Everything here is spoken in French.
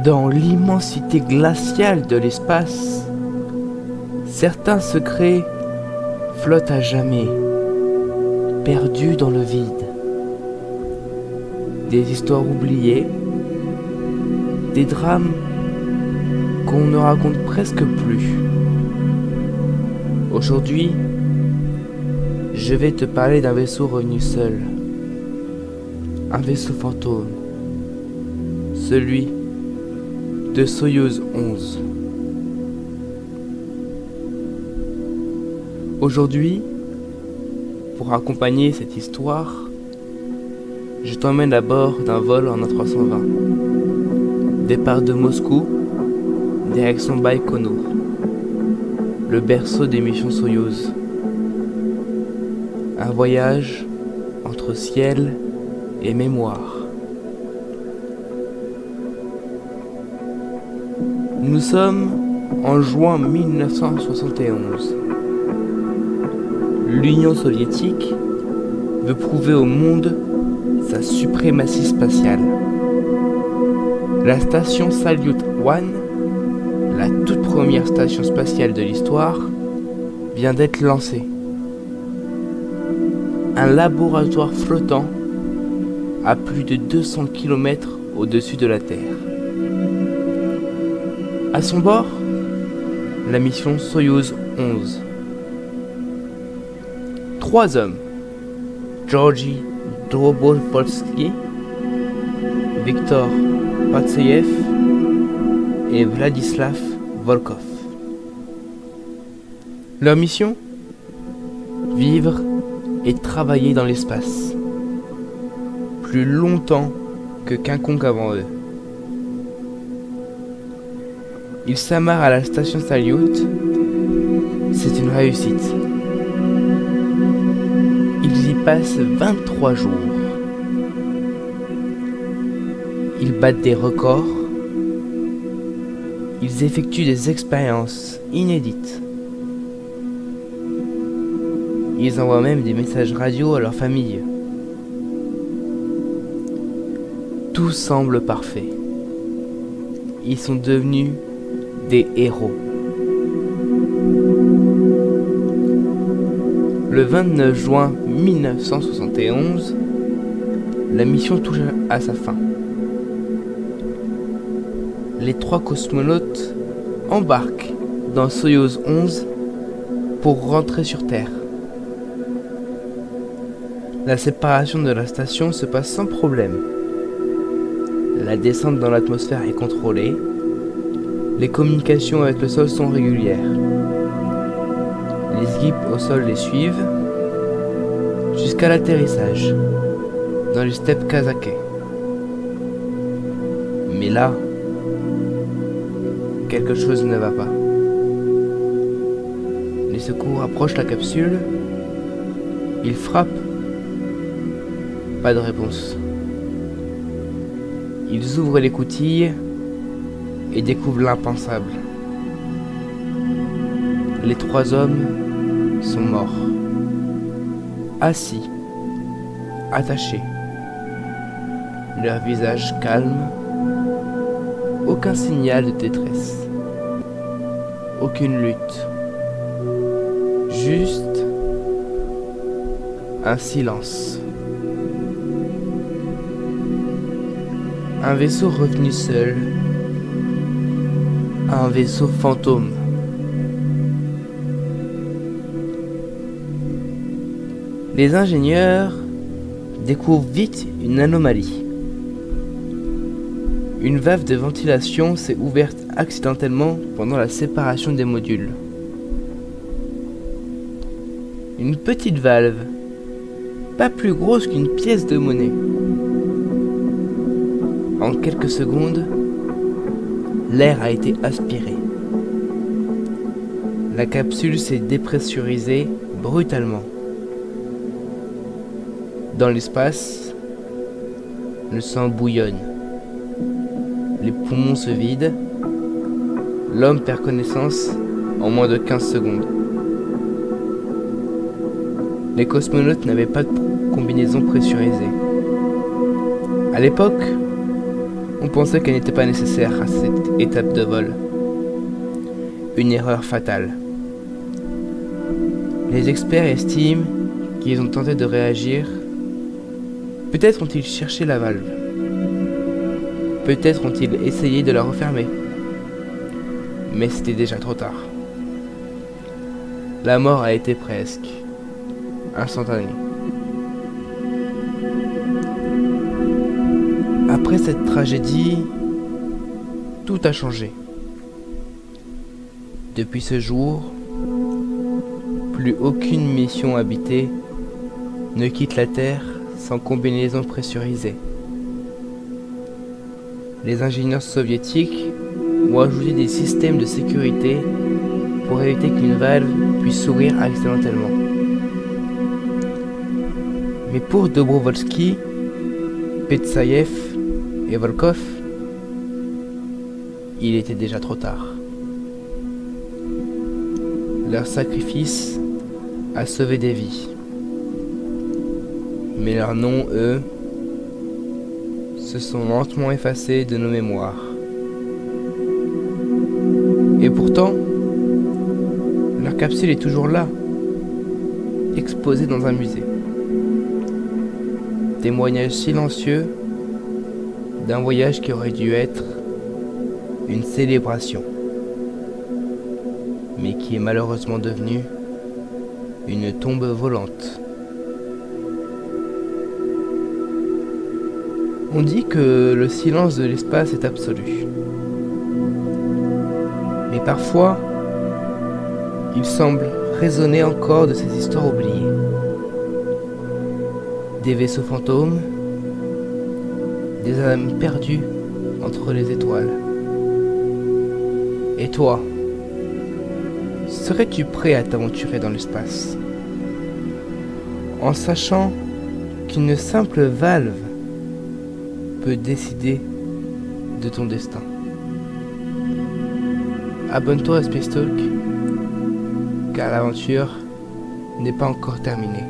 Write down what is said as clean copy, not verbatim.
Dans l'immensité glaciale de l'espace, certains secrets flottent à jamais, perdus dans le vide. Des histoires oubliées, des drames qu'on ne raconte presque plus. Aujourd'hui, je vais te parler d'un vaisseau revenu seul, un vaisseau fantôme, celui de Soyouz 11. Aujourd'hui, pour accompagner cette histoire, je t'emmène à bord d'un vol en A320. Départ de Moscou, direction Baïkonour, le berceau des missions Soyouz. Un voyage entre ciel et mémoire. Nous sommes en juin 1971. L'Union soviétique veut prouver au monde sa suprématie spatiale. La station Salyut 1, la toute première station spatiale de l'histoire, vient d'être lancée. Un laboratoire flottant à plus de 200 km au-dessus de la Terre. À son bord, la mission Soyouz 11. 3 hommes, Georgi Drobopolsky, Viktor Patseyev et Vladislav Volkov. Leur mission ? Vivre et travailler dans l'espace, plus longtemps que quiconque avant eux. Ils s'amarrent à la station Salyut. C'est une réussite. Ils y passent 23 jours. Ils battent des records. Ils effectuent des expériences inédites. Ils envoient même des messages radio à leur famille. Tout semble parfait. Ils sont devenus des héros. Le 29 juin 1971, la mission touche à sa fin. Les 3 cosmonautes embarquent dans Soyouz 11 pour rentrer sur Terre. La séparation de la station se passe sans problème. La descente dans l'atmosphère est contrôlée. Les communications avec le sol sont régulières. Les équipes au sol les suivent jusqu'à l'atterrissage dans les steppes kazakhs. Mais là, quelque chose ne va pas. Les secours approchent la capsule. Ils frappent. Pas de réponse. Ils ouvrent les coutilles et découvrent l'impensable. Les 3 hommes sont morts. Assis, attachés. Leur visage calme. Aucun signal de détresse. Aucune lutte. Juste un silence. Un vaisseau revenu seul. Un vaisseau fantôme. Les ingénieurs découvrent vite une anomalie. Une valve de ventilation s'est ouverte accidentellement pendant la séparation des modules. Une petite valve, pas plus grosse qu'une pièce de monnaie. En quelques secondes, l'air a été aspiré. La capsule s'est dépressurisée brutalement. Dans l'espace, le sang bouillonne. Les poumons se vident. L'homme perd connaissance en moins de 15 secondes. Les cosmonautes n'avaient pas de combinaison pressurisée. À l'époque, On pensait qu'elle n'était pas nécessaire à cette étape de vol. Une erreur fatale. Les experts estiment qu'ils ont tenté de réagir. Peut-être ont-ils cherché la valve. Peut-être ont-ils essayé de la refermer. Mais c'était déjà trop tard. La mort a été presque instantanée. Après cette tragédie, tout a changé. Depuis ce jour, plus aucune mission habitée ne quitte la Terre sans combinaison pressurisée. Les ingénieurs soviétiques ont ajouté des systèmes de sécurité pour éviter qu'une valve puisse s'ouvrir accidentellement. Mais pour Dobrovolsky, Petsaïev et Volkov, il était déjà trop tard. Leur sacrifice a sauvé des vies. Mais leurs noms, eux, se sont lentement effacés de nos mémoires. Et pourtant, leur capsule est toujours là, exposée dans un musée. Témoignage silencieux d'un voyage qui aurait dû être une célébration, mais qui est malheureusement devenu une tombe volante. On dit que le silence de l'espace est absolu. Mais parfois, il semble résonner encore de ces histoires oubliées. Des vaisseaux fantômes, des âmes perdues entre les étoiles. Et toi, serais-tu prêt à t'aventurer dans l'espace, en sachant qu'une simple valve peut décider de ton destin? Abonne-toi à Space Talk, car l'aventure n'est pas encore terminée.